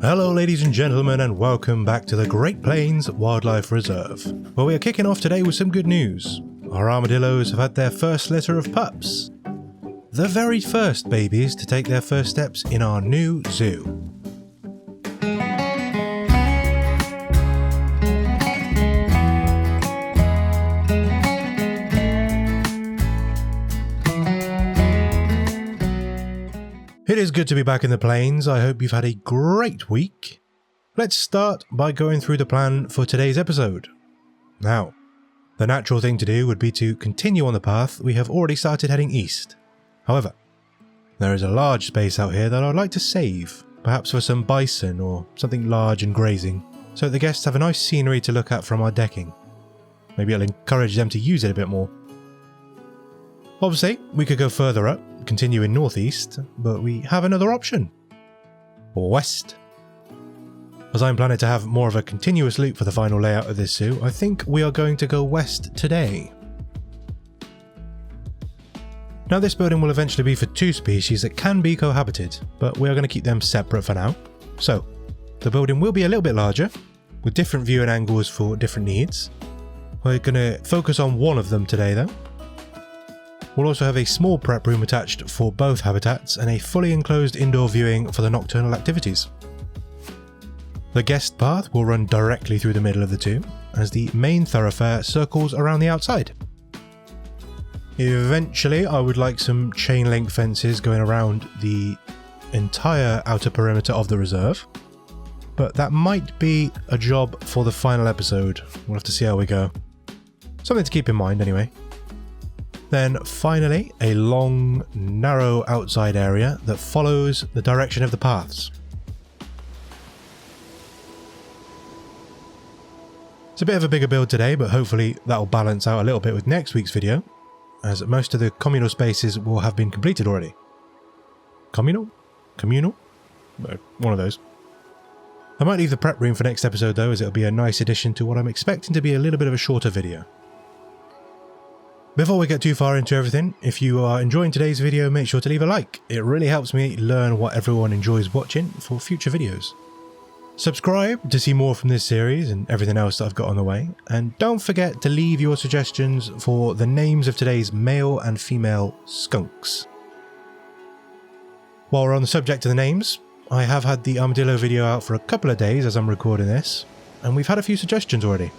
Hello ladies and gentlemen, and welcome back to the Great Plains Wildlife Reserve, where we are kicking off today with some good news. Our armadillos have had their first litter of pups. The very first babies to take their first steps in our new zoo. It is good to be back in the plains. I hope you've had a great week. Let's start by going through the plan for today's episode. Now, the natural thing to do would be to continue on the path we have already started heading east. However, there is a large space out here that I'd like to save, perhaps for some bison or something large and grazing, so that the guests have a nice scenery to look at from our decking. Maybe I'll encourage them to use it a bit more. Obviously, we could go further up, continue in northeast, but we have another option. Or west. As I'm planning to have more of a continuous loop for the final layout of this zoo, I think we are going to go west today. Now this building will eventually be for two species that can be cohabited, but we are going to keep them separate for now. So, the building will be a little bit larger, with different viewing angles for different needs. We're going to focus on one of them today though. We'll also have a small prep room attached for both habitats and a fully enclosed indoor viewing for the nocturnal activities. The guest path will run directly through the middle of the two, as the main thoroughfare circles around the outside. Eventually, I would like some chain link fences going around the entire outer perimeter of the reserve, but that might be a job for the final episode. We'll have to see how we go. Something to keep in mind anyway. Then finally, a long, narrow outside area that follows the direction of the paths. It's a bit of a bigger build today, but hopefully that'll balance out a little bit with next week's video, as most of the communal spaces will have been completed already. Communal? Communal? One of those. I might leave the prep room for next episode though, as it'll be a nice addition to what I'm expecting to be a little bit of a shorter video. Before we get too far into everything, if you are enjoying today's video, make sure to leave a like. It really helps me learn what everyone enjoys watching for future videos. Subscribe to see more from this series and everything else that I've got on the way. And don't forget to leave your suggestions for the names of today's male and female skunks. While we're on the subject of the names, I have had the armadillo video out for a couple of days as I'm recording this, and we've had a few suggestions already.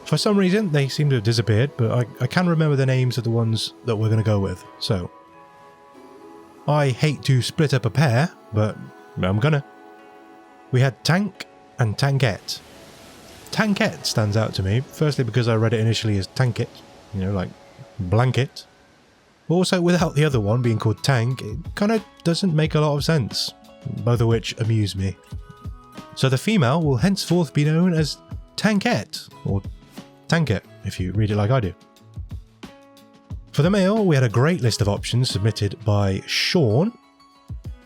For some reason, they seem to have disappeared, but I can remember the names of the ones that we're going to go with, so. I hate to split up a pair, but I'm gonna. We had Tank and Tankette. Tankette stands out to me, firstly because I read it initially as Tankette, you know, like blanket. Also, without the other one being called Tank, it kind of doesn't make a lot of sense, both of which amuse me. So the female will henceforth be known as Tankette, or Tankette, if you read it like I do. For the male, we had a great list of options submitted by Sean,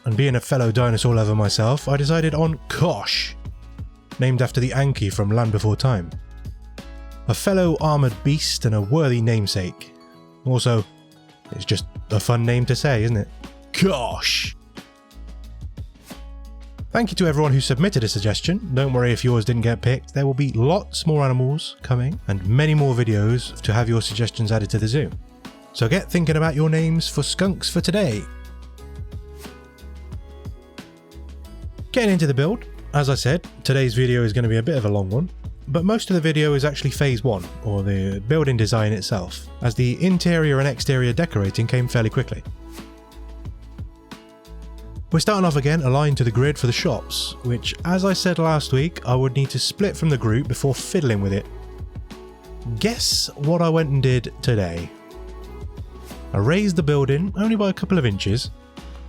and being a fellow dinosaur lover myself, I decided on Kosh, named after the Anki from Land Before Time. A fellow armoured beast and a worthy namesake. Also, it's just a fun name to say, isn't it? Kosh! Thank you to everyone who submitted a suggestion. Don't worry if yours didn't get picked. There will be lots more animals coming and many more videos to have your suggestions added to the zoo. So get thinking about your names for skunks for today. Getting into the build, as I said, today's video is going to be a bit of a long one, but most of the video is actually phase 1, or the building design itself, as the interior and exterior decorating came fairly quickly. We're starting off again aligned to the grid for the shops, which, as I said last week, I would need to split from the group before fiddling with it. Guess what I went and did today? I raised the building only by a couple of inches,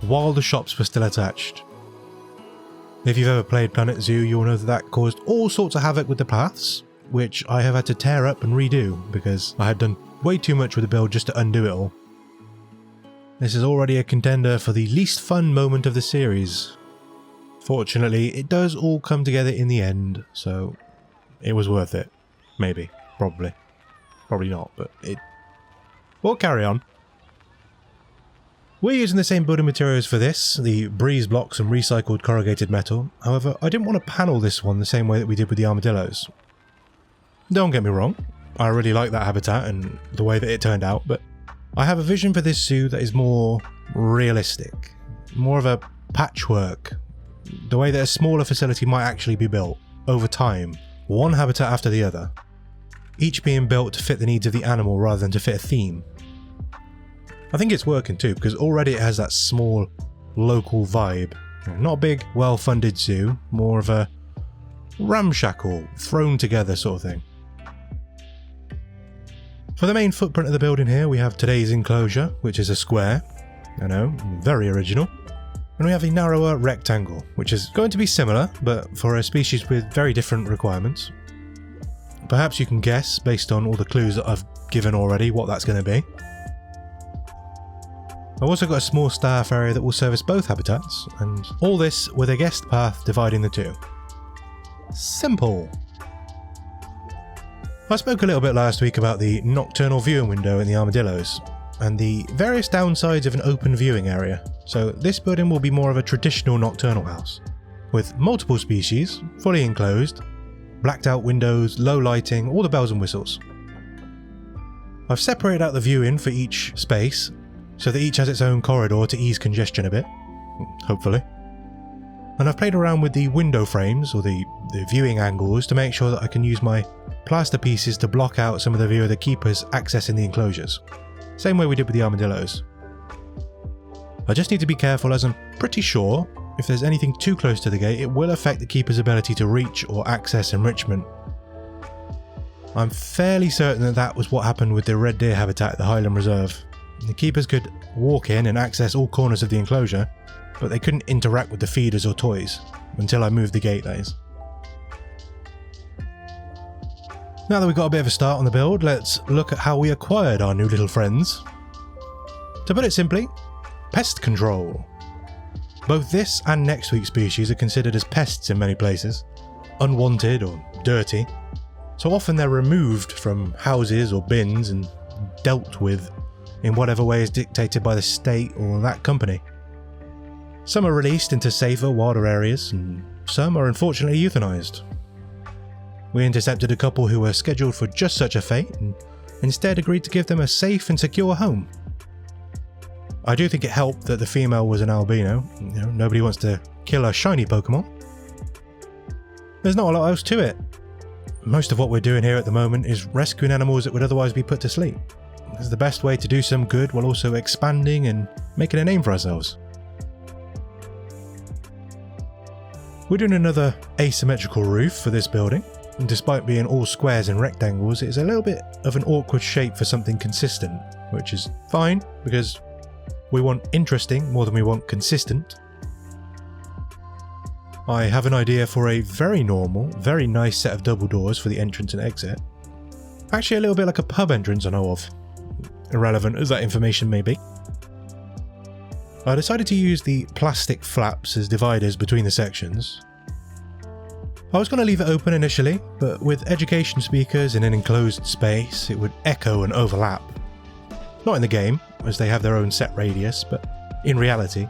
while the shops were still attached. If you've ever played Planet Zoo, you'll know that caused all sorts of havoc with the paths, which I have had to tear up and redo, because I had done way too much with the build just to undo it all. This is already a contender for the least fun moment of the series. Fortunately, it does all come together in the end, so it was worth it. Maybe. Probably. Probably not, but it... We'll carry on. We're using the same building materials for this, the breeze blocks and recycled corrugated metal. However, I didn't want to panel this one the same way that we did with the armadillos. Don't get me wrong, I really like that habitat and the way that it turned out, but I have a vision for this zoo that is more realistic, more of a patchwork, the way that a smaller facility might actually be built over time, one habitat after the other, each being built to fit the needs of the animal rather than to fit a theme. I think it's working too, because already it has that small, local vibe. Not a big, well-funded zoo, more of a ramshackle, thrown together sort of thing. For the main footprint of the building here, we have today's enclosure, which is a square. I know, very original. And we have a narrower rectangle, which is going to be similar, but for a species with very different requirements. Perhaps you can guess, based on all the clues that I've given already, what that's going to be. I've also got a small staff area that will service both habitats, and all this with a guest path dividing the two. Simple. I spoke a little bit last week about the nocturnal viewing window in the armadillos, and the various downsides of an open viewing area, so this building will be more of a traditional nocturnal house, with multiple species, fully enclosed, blacked out windows, low lighting, all the bells and whistles. I've separated out the viewing for each space, so that each has its own corridor to ease congestion a bit, hopefully. And I've played around with the window frames, or the viewing angles, to make sure that I can use my plaster pieces to block out some of the view of the keepers accessing the enclosures. Same way we did with the armadillos. I just need to be careful, as I'm pretty sure if there's anything too close to the gate, it will affect the keeper's ability to reach or access enrichment. I'm fairly certain that that was what happened with the red deer habitat at the Highland Reserve. The keepers could walk in and access all corners of the enclosure, but they couldn't interact with the feeders or toys, until I moved the gate, that is. Now that we've got a bit of a start on the build, let's look at how we acquired our new little friends. To put it simply, pest control. Both this and next week's species are considered as pests in many places, unwanted or dirty, so often they're removed from houses or bins and dealt with in whatever way is dictated by the state or that company. Some are released into safer, wilder areas, and some are unfortunately euthanized. We intercepted a couple who were scheduled for just such a fate, and instead agreed to give them a safe and secure home. I do think it helped that the female was an albino. Nobody wants to kill a shiny Pokemon. There's not a lot else to it. Most of what we're doing here at the moment is rescuing animals that would otherwise be put to sleep. It's the best way to do some good while also expanding and making a name for ourselves. We're doing another asymmetrical roof for this building, and despite being all squares and rectangles, it is a little bit of an awkward shape for something consistent, which is fine because we want interesting more than we want consistent. I have an idea for a very normal, very nice set of double doors for the entrance and exit. Actually a little bit like a pub entrance I know of. Irrelevant as that information may be. I decided to use the plastic flaps as dividers between the sections. I was going to leave it open initially, but with education speakers in an enclosed space, it would echo and overlap. Not in the game, as they have their own set radius, but in reality.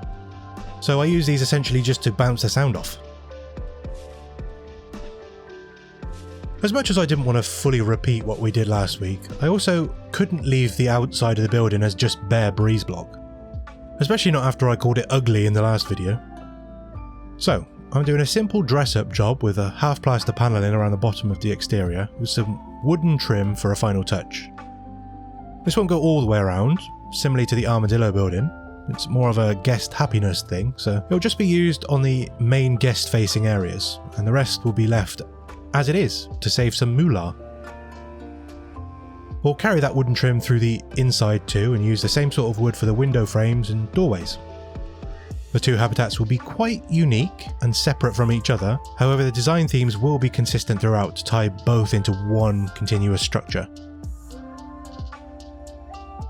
So I use these essentially just to bounce the sound off. As much as I didn't want to fully repeat what we did last week, I also couldn't leave the outside of the building as just bare breeze block. Especially not after I called it ugly in the last video. So, I'm doing a simple dress-up job with a half-plaster panelling around the bottom of the exterior with some wooden trim for a final touch. This won't go all the way around, similarly to the armadillo building. It's more of a guest happiness thing, so it'll just be used on the main guest-facing areas, and the rest will be left as it is, to save some moolah. We'll carry that wooden trim through the inside too and use the same sort of wood for the window frames and doorways. The two habitats will be quite unique and separate from each other, however the design themes will be consistent throughout to tie both into one continuous structure.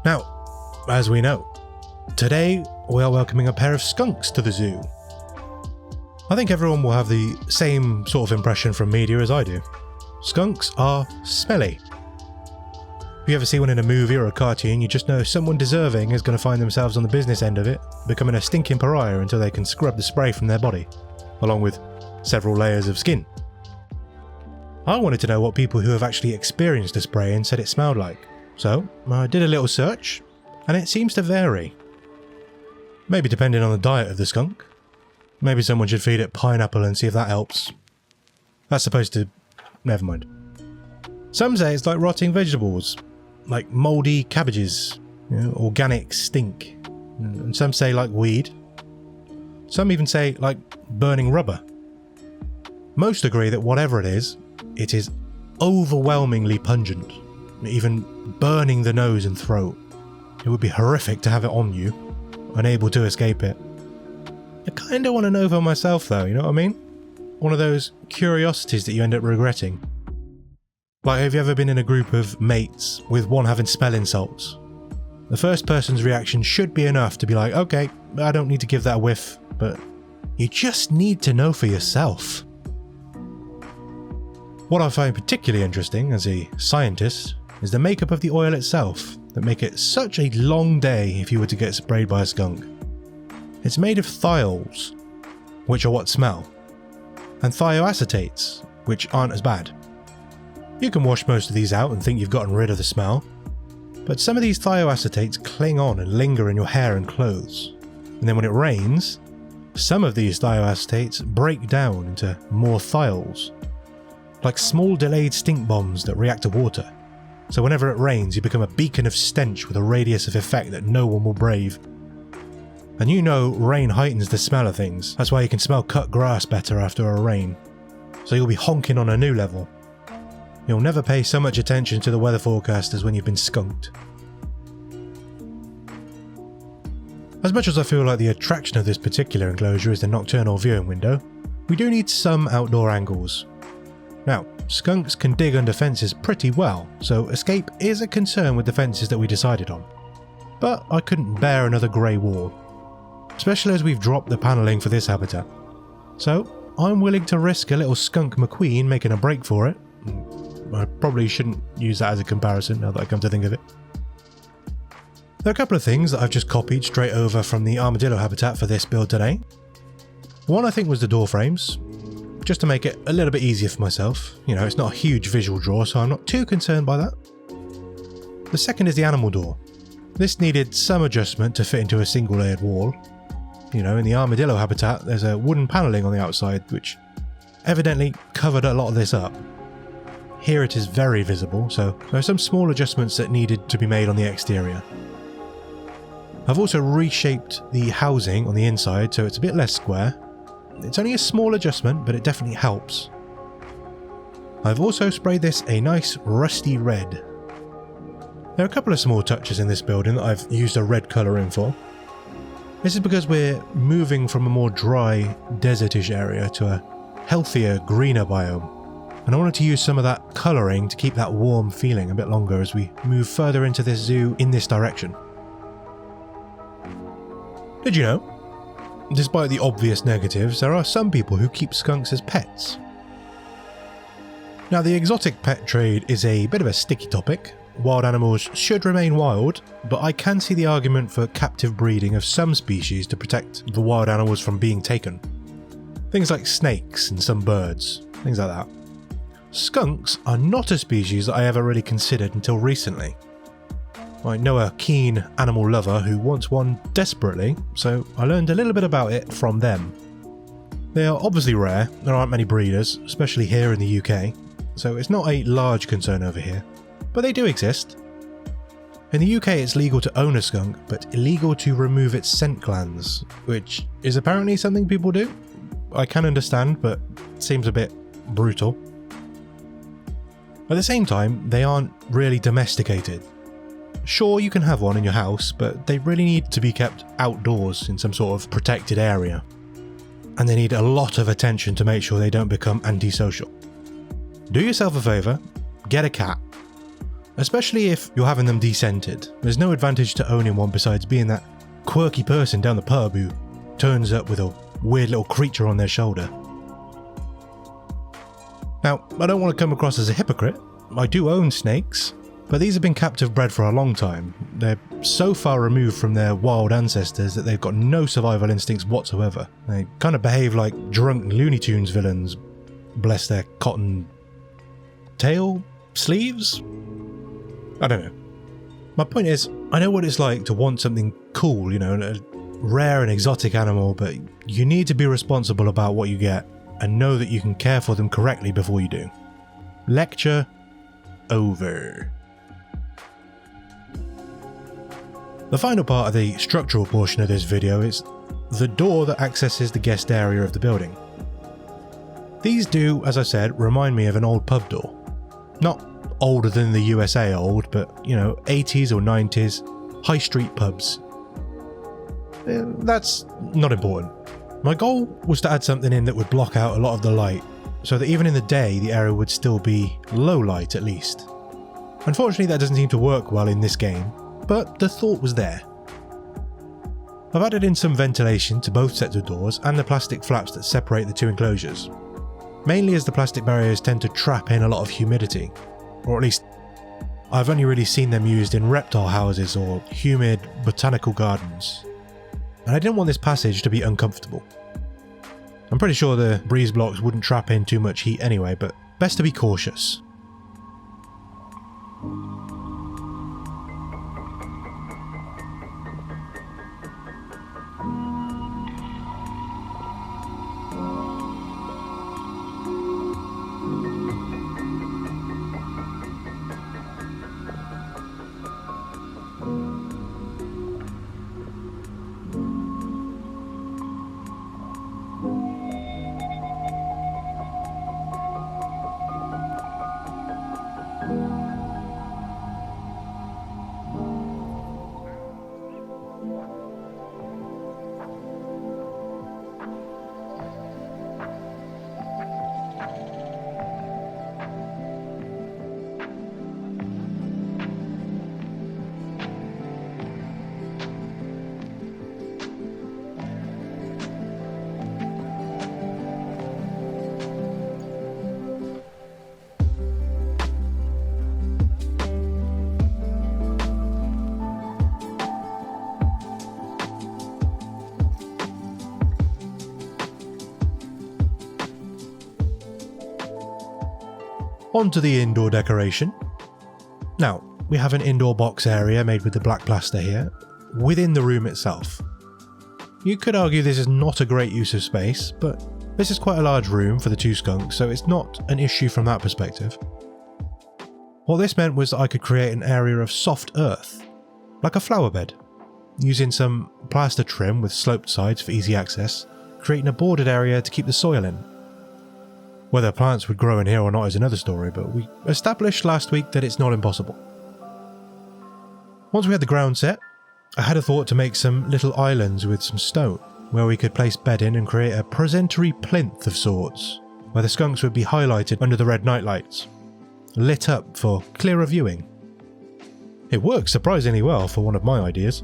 Now, as we know, today we are welcoming a pair of skunks to the zoo. I think everyone will have the same sort of impression from media as I do. Skunks are smelly. If you ever see one in a movie or a cartoon, you just know someone deserving is going to find themselves on the business end of it, becoming a stinking pariah until they can scrub the spray from their body, along with several layers of skin. I wanted to know what people who have actually experienced the spray and said it smelled like, so I did a little search, and it seems to vary. Maybe depending on the diet of the skunk. Maybe someone should feed it pineapple and see if that helps. That's supposed to... never mind. Some say it's like rotting vegetables, like mouldy cabbages, organic stink, and some say like weed. Some even say like burning rubber. Most agree that whatever it is overwhelmingly pungent, even burning the nose and throat. It would be horrific to have it on you, unable to escape it. I kinda want to know for myself though, you know what I mean? One of those curiosities that you end up regretting. Like, have you ever been in a group of mates with one having spell insults? The first person's reaction should be enough to be like, okay, I don't need to give that a whiff, but you just need to know for yourself. What I find particularly interesting as a scientist is the makeup of the oil itself that make it such a long day if you were to get sprayed by a skunk. It's made of thiols, which are what smell, and thioacetates, which aren't as bad. You can wash most of these out and think you've gotten rid of the smell, but some of these thioacetates cling on and linger in your hair and clothes, and then when it rains, some of these thioacetates break down into more thiols, like small delayed stink bombs that react to water. So whenever it rains, you become a beacon of stench with a radius of effect that no one will brave. And you know rain heightens the smell of things, that's why you can smell cut grass better after a rain. So you'll be honking on a new level. You'll never pay so much attention to the weather forecast as when you've been skunked. As much as I feel like the attraction of this particular enclosure is the nocturnal viewing window, we do need some outdoor angles. Now, skunks can dig under fences pretty well, so escape is a concern with the fences that we decided on. But I couldn't bear another grey wall, especially as we've dropped the panelling for this habitat. So I'm willing to risk a little Skunk McQueen making a break for it. I probably shouldn't use that as a comparison now that I come to think of it. There are a couple of things that I've just copied straight over from the armadillo habitat for this build today. One I think was the door frames, just to make it a little bit easier for myself. You know, it's not a huge visual draw, so I'm not too concerned by that. The second is the animal door. This needed some adjustment to fit into a single layered wall. You know, in the armadillo habitat, there's a wooden panelling on the outside, which evidently covered a lot of this up. Here it is very visible, so there are some small adjustments that needed to be made on the exterior. I've also reshaped the housing on the inside so it's a bit less square. It's only a small adjustment, but it definitely helps. I've also sprayed this a nice rusty red. There are a couple of small touches in this building that I've used a red colour in for. This is because we're moving from a more dry, desertish area to a healthier, greener biome. And I wanted to use some of that colouring to keep that warm feeling a bit longer as we move further into this zoo in this direction. Did you know? Despite the obvious negatives, there are some people who keep skunks as pets. Now, the exotic pet trade is a bit of a sticky topic. Wild animals should remain wild, but I can see the argument for captive breeding of some species to protect the wild animals from being taken. Things like snakes and some birds, things like that. Skunks are not a species that I ever really considered until recently. I know a keen animal lover who wants one desperately, so I learned a little bit about it from them. They are obviously rare, there aren't many breeders, especially here in the UK, so it's not a large concern over here, but they do exist. In the UK it's legal to own a skunk, but illegal to remove its scent glands, which is apparently something people do. I can understand, but it seems a bit brutal. At the same time, they aren't really domesticated. Sure, you can have one in your house, but they really need to be kept outdoors in some sort of protected area. And they need a lot of attention to make sure they don't become antisocial. Do yourself a favour, get a cat. Especially if you're having them descented. There's no advantage to owning one besides being that quirky person down the pub who turns up with a weird little creature on their shoulder. Now, I don't want to come across as a hypocrite. I do own snakes. But these have been captive bred for a long time. They're so far removed from their wild ancestors that they've got no survival instincts whatsoever. They kind of behave like drunk Looney Tunes villains, bless their cotton tail sleeves? I don't know. My point is, I know what it's like to want something cool, you know, a rare and exotic animal, but you need to be responsible about what you get and know that you can care for them correctly before you do. Lecture over. The final part of the structural portion of this video is the door that accesses the guest area of the building. These do, as I said, remind me of an old pub door. Not older than the USA old, but, you know, 80s or 90s, high street pubs. That's not important. My goal was to add something in that would block out a lot of the light, so that even in the day the area would still be low light at least. Unfortunately that doesn't seem to work well in this game, but the thought was there. I've added in some ventilation to both sets of doors and the plastic flaps that separate the two enclosures, mainly as the plastic barriers tend to trap in a lot of humidity, or at least I've only really seen them used in reptile houses or humid botanical gardens, and I didn't want this passage to be uncomfortable. I'm pretty sure the breeze blocks wouldn't trap in too much heat anyway, but best to be cautious. Onto the indoor decoration. Now, we have an indoor box area made with the black plaster here, within the room itself. You could argue this is not a great use of space, but this is quite a large room for the two skunks, so it's not an issue from that perspective. What this meant was that I could create an area of soft earth, like a flower bed, using some plaster trim with sloped sides for easy access, creating a bordered area to keep the soil in. Whether plants would grow in here or not is another story, but we established last week that it's not impossible. Once we had the ground set, I had a thought to make some little islands with some stone, where we could place bedding and create a presentory plinth of sorts, where the skunks would be highlighted under the red nightlights, lit up for clearer viewing. It works surprisingly well for one of my ideas,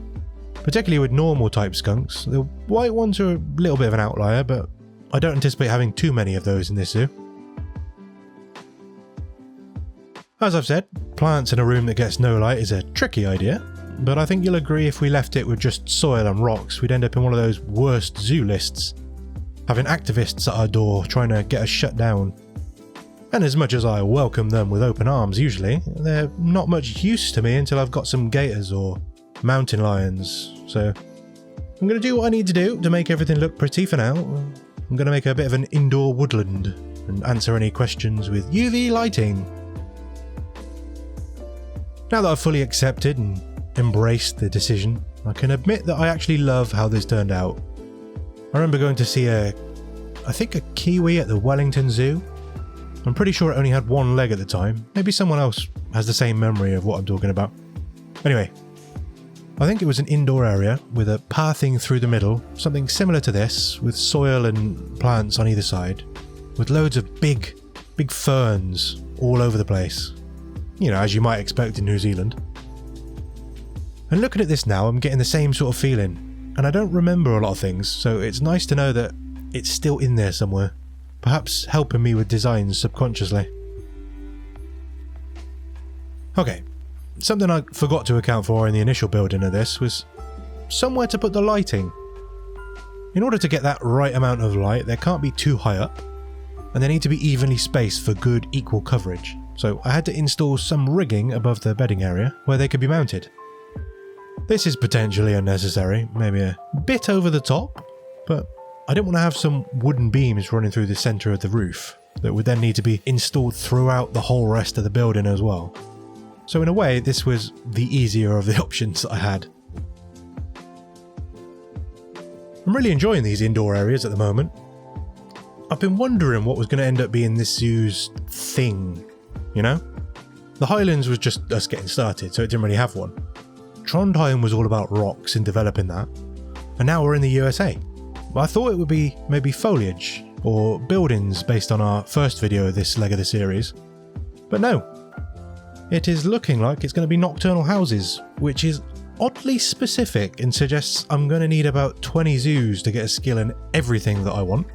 particularly with normal type skunks. The white ones are a little bit of an outlier, but I don't anticipate having too many of those in this zoo. As I've said, plants in a room that gets no light is a tricky idea, but I think you'll agree if we left it with just soil and rocks, we'd end up in one of those worst zoo lists, having activists at our door trying to get us shut down. And as much as I welcome them with open arms usually, they're not much use to me until I've got some gators or mountain lions, so I'm going to do what I need to do to make everything look pretty for now. I'm going to make a bit of an indoor woodland and answer any questions with UV lighting. Now that I've fully accepted and embraced the decision, I can admit that I actually love how this turned out. I remember going to see I think a kiwi at the Wellington Zoo. I'm pretty sure it only had one leg at the time. Maybe someone else has the same memory of what I'm talking about. Anyway, I think it was an indoor area with a pathing through the middle, something similar to this, with soil and plants on either side, with loads of big ferns all over the place. You know, as you might expect in New Zealand. And looking at this now, I'm getting the same sort of feeling, and I don't remember a lot of things, so it's nice to know that it's still in there somewhere, perhaps helping me with designs subconsciously. Okay, Something I forgot to account for in the initial building of this was somewhere to put the lighting. In order to get that right amount of light, they can't be too high up, and they need to be evenly spaced for good equal coverage. So I had to install some rigging above the bedding area where they could be mounted. This is potentially unnecessary, maybe a bit over the top, but I didn't want to have some wooden beams running through the centre of the roof that would then need to be installed throughout the whole rest of the building as well. So in a way, this was the easier of the options that I had. I'm really enjoying these indoor areas at the moment. I've been wondering what was going to end up being this zoo's thing, you know? The Highlands was just us getting started, so it didn't really have one. Trondheim was all about rocks and developing that, and now we're in the USA. I thought it would be maybe foliage or buildings based on our first video of this leg of the series, but no. It is looking like it's going to be nocturnal houses, which is oddly specific and suggests I'm going to need about 20 zoos to get a skill in everything that I want.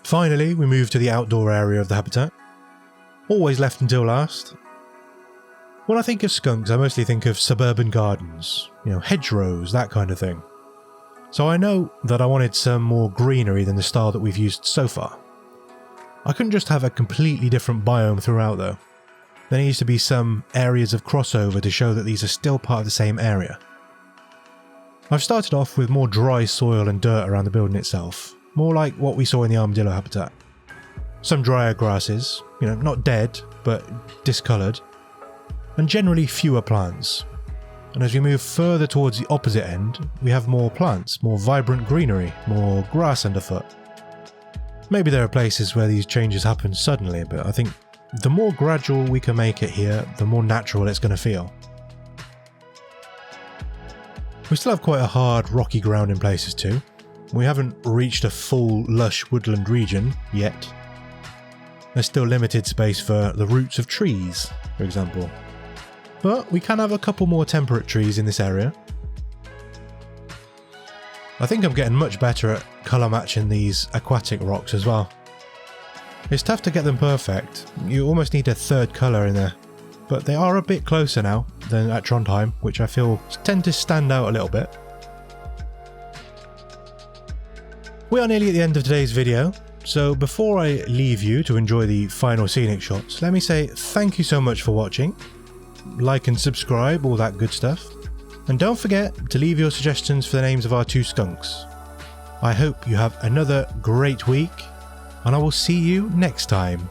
Finally, we move to the outdoor area of the habitat. Always left until last. When I think of skunks, I mostly think of suburban gardens, hedgerows, that kind of thing. So I know that I wanted some more greenery than the style that we've used so far. I couldn't just have a completely different biome throughout though. There needs to be some areas of crossover to show that these are still part of the same area. I've started off with more dry soil and dirt around the building itself, more like what we saw in the armadillo habitat. Some drier grasses, not dead, but discoloured, and generally fewer plants. And as we move further towards the opposite end, we have more plants, more vibrant greenery, more grass underfoot. Maybe there are places where these changes happen suddenly, but I think the more gradual we can make it here, the more natural it's going to feel. We still have quite a hard, rocky ground in places too. We haven't reached a full, lush woodland region yet. There's still limited space for the roots of trees, for example. But we can have a couple more temperate trees in this area. I think I'm getting much better at colour matching these aquatic rocks as well. It's tough to get them perfect, you almost need a third colour in there. But they are a bit closer now than at Trondheim, which I feel tend to stand out a little bit. We are nearly at the end of today's video, so before I leave you to enjoy the final scenic shots, let me say thank you so much for watching. Like and subscribe, all that good stuff. And don't forget to leave your suggestions for the names of our two skunks. I hope you have another great week, and I will see you next time.